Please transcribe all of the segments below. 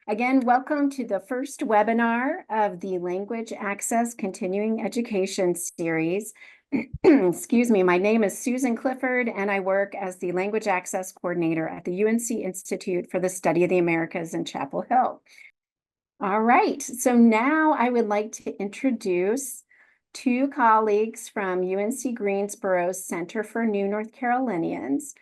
Again, welcome to the first webinar of the Language Access Continuing Education series. Excuse me, my name is Susan Clifford, and I work as the Language Access Coordinator at the UNC Institute for the Study of the Americas in Chapel Hill. All right, so now I would like to introduce two colleagues from UNC-Greensboro's Center for New North Carolinians,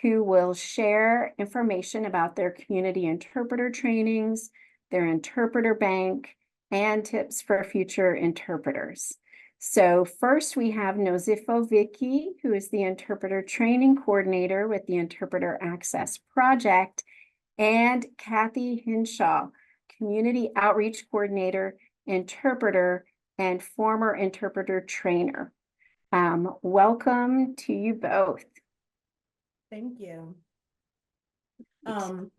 who will share information about their community interpreter trainings, their interpreter bank, and tips for future interpreters. So first we have Nozipho Viki, who is the interpreter training coordinator with the Interpreter Access Project, and Kathy Hinshaw, community outreach coordinator, interpreter, and former interpreter trainer. Welcome to you both. Thank you.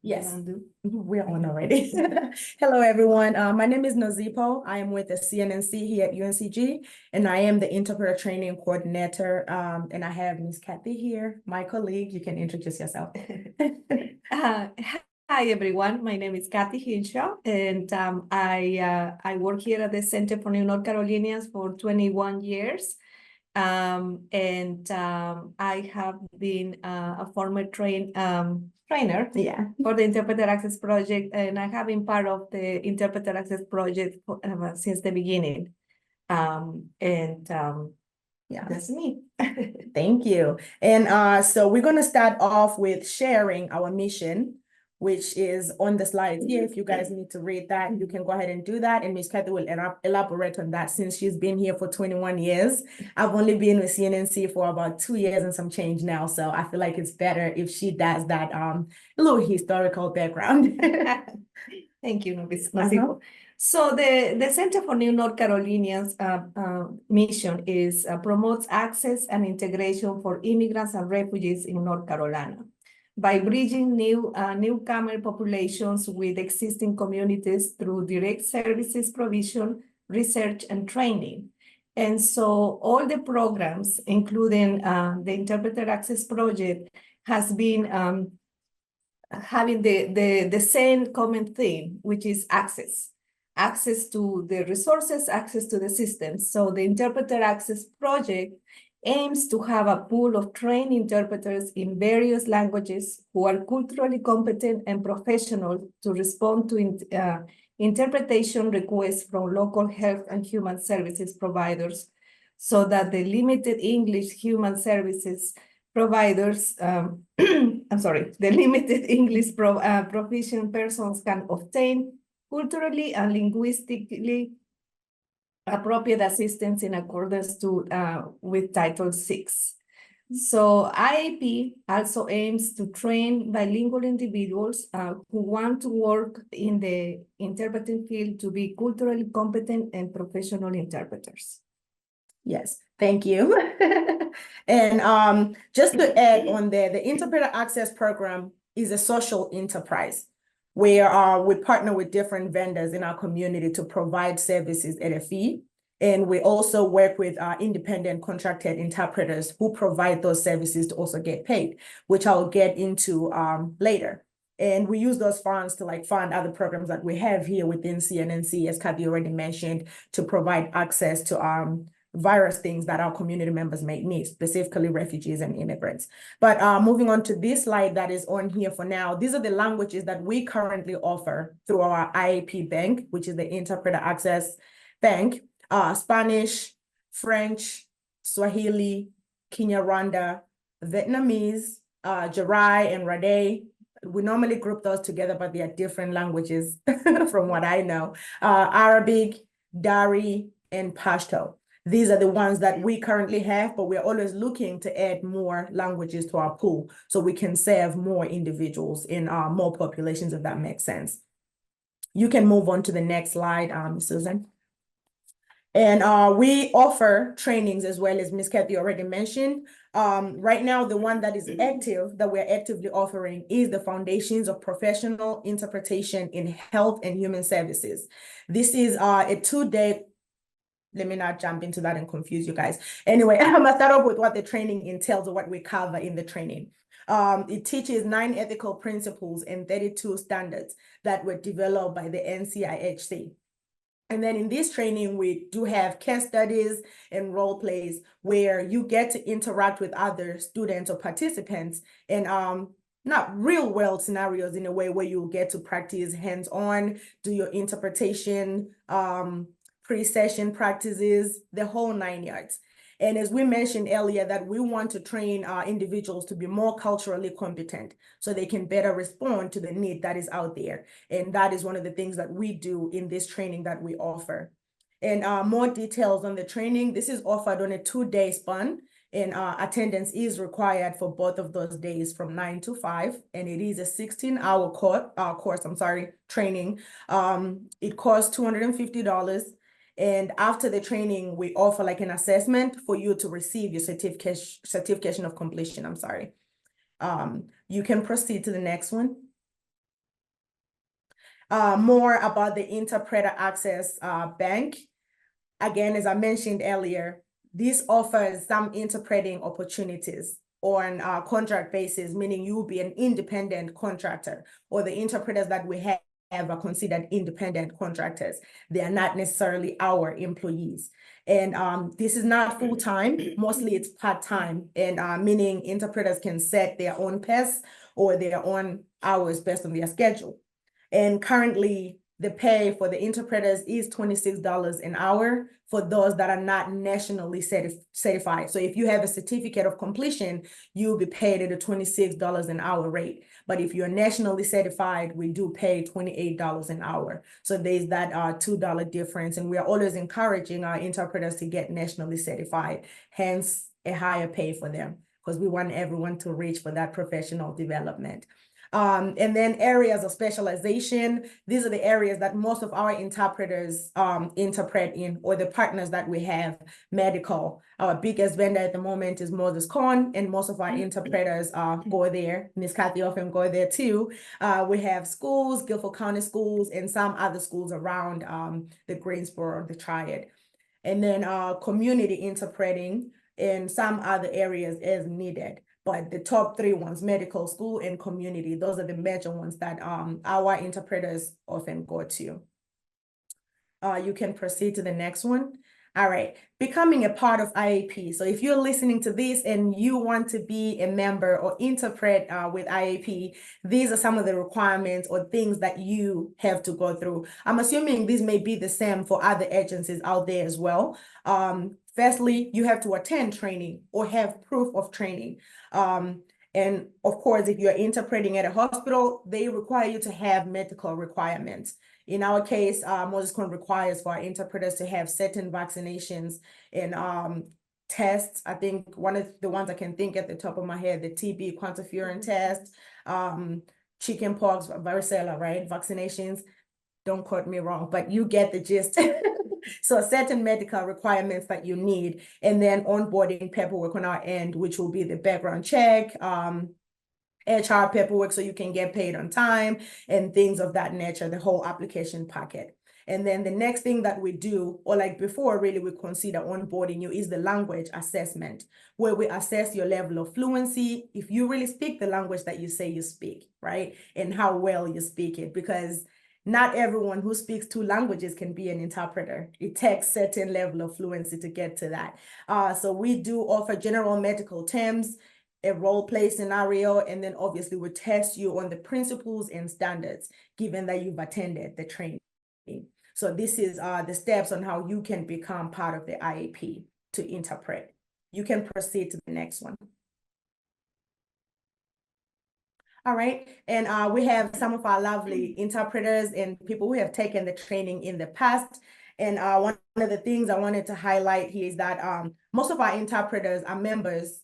Yes, we're on already. Hello, everyone. My name is Nozipho. I am with the CNNC here at UNCG, and I am the interpreter training coordinator. And I have Miss Kathy here, my colleague. You can introduce yourself. Hi, everyone. My name is Kathy Hinshaw, and I work here at the Center for New North Carolinians for 21 years. I have been a former trainer for the Interpreter Access Project, and I have been part of the Interpreter Access Project since the beginning. That's me. Thank you. And so we're going to start off with sharing our mission, which is on the slides here. If you guys need to read that, you can go ahead and do that. And Ms. Kathy will elaborate on that since she's been here for 21 years. I've only been with CNNC for about 2 years and some change now. So I feel like it's better if she does that little historical background. Thank you, Nozipho. So the Center for New North Carolinians mission is promotes access and integration for immigrants and refugees in North Carolina by bridging newcomer populations with existing communities through direct services provision, research, and training. And so all the programs, including the Interpreter Access Project, has been having the same common theme, which is access to the resources, access to the systems. So the Interpreter Access Project aims to have a pool of trained interpreters in various languages who are culturally competent and professional to respond to interpretation requests from local health and human services providers, so that the limited English human services providers, the limited English proficient persons can obtain culturally and linguistically appropriate assistance in accordance with Title VI. So IAP also aims to train bilingual individuals who want to work in the interpreting field to be culturally competent and professional interpreters. Yes, thank you. And just to add on there, the Interpreter Access Program is a social enterprise where we partner with different vendors in our community to provide services at a fee. And we also work with independent contracted interpreters who provide those services to also get paid, which I'll get into later. And we use those funds to fund other programs that we have here within CNNC, as Kathy already mentioned, to provide access to various things that our community members may need, specifically refugees and immigrants. But moving on to this slide that is on here for now, these are the languages that we currently offer through our IAP bank, which is the Interpreter Access Bank. Spanish, French, Swahili, Kinyarwanda, Vietnamese, Jarai, and Rade. We normally group those together, but they are different languages from what I know. Arabic, Dari, and Pashto. These are the ones that we currently have, but we're always looking to add more languages to our pool so we can serve more individuals in more populations, if that makes sense. You can move on to the next slide, Susan. And we offer trainings as well, as Ms. Kathy already mentioned. Right now, the one that is active, that we're actively offering, is the Foundations of Professional Interpretation in Health and Human Services. This is a 2-day, let me not jump into that and confuse you guys. Anyway, I'm gonna start off with what the training entails or what we cover in the training. It teaches 9 ethical principles and 32 standards that were developed by the NCIHC. And then in this training, we do have case studies and role plays where you get to interact with other students or participants in not real world scenarios, in a way where you'll get to practice hands-on, do your interpretation, pre-session practices, the whole 9 yards. And as we mentioned earlier, that we want to train individuals to be more culturally competent so they can better respond to the need that is out there. And that is one of the things that we do in this training that we offer. And more details on the training, this is offered on a 2-day span, and attendance is required for both of those days from 9 to 5. And it is a 16-hour training. It costs $250. And after the training, we offer like an assessment for you to receive your certification of completion. You can proceed to the next one. More about the Interpreter Access Bank. Again, as I mentioned earlier, this offers some interpreting opportunities on a contract basis, meaning you will be an independent contractor, or the interpreters that we have are considered independent contractors. They are not necessarily our employees. And this is not full-time, mostly it's part-time, and meaning interpreters can set their own pace or their own hours based on their schedule. And currently, the pay for the interpreters is $26 an hour for those that are not nationally certified. So if you have a certificate of completion, you'll be paid at a $26 an hour rate. But if you're nationally certified, we do pay $28 an hour. So there's that $2 difference. And we are always encouraging our interpreters to get nationally certified, hence a higher pay for them, because we want everyone to reach for that professional development. And then areas of specialization. These are the areas that most of our interpreters interpret in, or the partners that we have. Medical, our biggest vendor at the moment is Moses Cone, and most of our interpreters go there. Ms. Kathy often go there too. We have schools, Guilford County schools, and some other schools around the Greensboro, the Triad. And then community interpreting in some other areas as needed. But the top 3 ones, medical, school, and community, those are the major ones that our interpreters often go to. You can proceed to the next one. All right, becoming a part of IAP. So if you're listening to this and you want to be a member or interpret with IAP, these are some of the requirements or things that you have to go through. I'm assuming these may be the same for other agencies out there as well. Firstly, you have to attend training or have proof of training. And of course, if you're interpreting at a hospital, they require you to have medical requirements. In our case, Moses Cone requires for our interpreters to have certain vaccinations and tests. I think one of the ones I can think at the top of my head, the TB quantiferin test, chickenpox, varicella, right? Vaccinations. Don't quote me wrong, but you get the gist. So certain medical requirements that you need, and then onboarding paperwork on our end, which will be the background check, HR paperwork so you can get paid on time, and things of that nature, the whole application packet. And then the next thing that we do, or like before really we consider onboarding you, is the language assessment, where we assess your level of fluency, if you really speak the language that you say you speak, right? And how well you speak it, because not everyone who speaks 2 languages can be an interpreter. It takes certain level of fluency to get to that. So we do offer general medical terms, a role play scenario, and then obviously we test you on the principles and standards, given that you've attended the training. So this is the steps on how you can become part of the IAP to interpret. You can proceed to the next one. All right, and we have some of our lovely interpreters and people who have taken the training in the past. And one of the things I wanted to highlight here is that most of our interpreters are members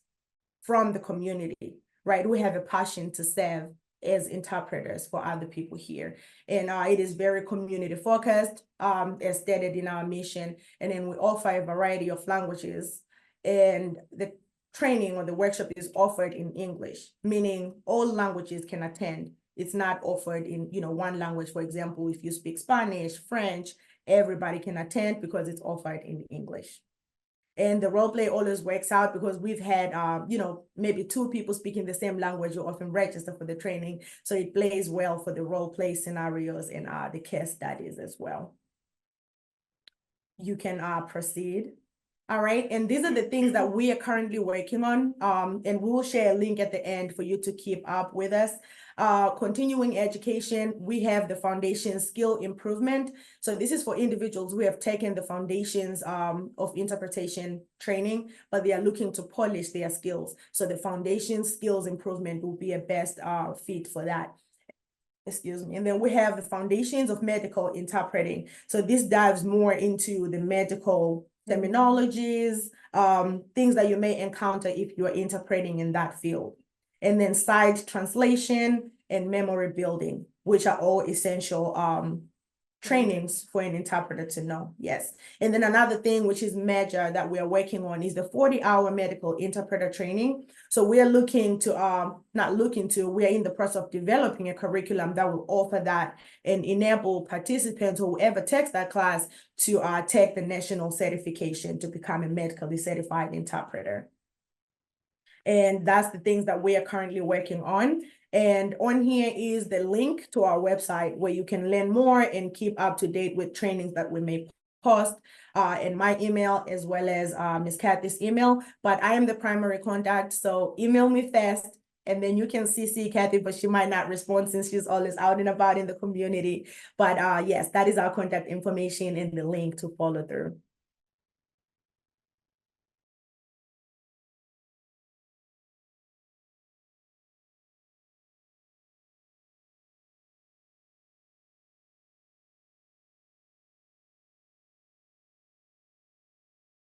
from the community, right? We have a passion to serve as interpreters for other people here. And it is very community focused, as stated in our mission. And then we offer a variety of languages, and the training or the workshop is offered in English, meaning all languages can attend. It's not offered in, one language. For example, if you speak Spanish, French, everybody can attend because it's offered in English. And the role play always works out because we've had, you know, maybe two people speaking the same language who often register for the training. So it plays well for the role play scenarios and the case studies as well. You can proceed. All right, and these are the things that we are currently working on, and we will share a link at the end for you to keep up with us. Continuing education, we have the foundation skill improvement. So this is for individuals who have taken the foundations of interpretation training, but they are looking to polish their skills. So the foundation skills improvement will be a best fit for that. Excuse me. And then we have the foundations of medical interpreting. So this dives more into the medical terminologies, things that you may encounter if you're interpreting in that field. And then side translation and memory building, which are all essential trainings for an interpreter to know. Yes. And then another thing, which is major that we are working on, is the 40-hour medical interpreter training. So we are looking to, we are in the process of developing a curriculum that will offer that and enable participants or whoever takes that class to take the national certification to become a medically certified interpreter. And that's the things that we are currently working on. And on here is the link to our website where you can learn more and keep up to date with trainings that we may post, and my email as well as Ms. Kathy's email. But I am the primary contact, so email me first, and then you can CC Kathy, but she might not respond since she's always out and about in the community. But yes, that is our contact information and the link to follow through.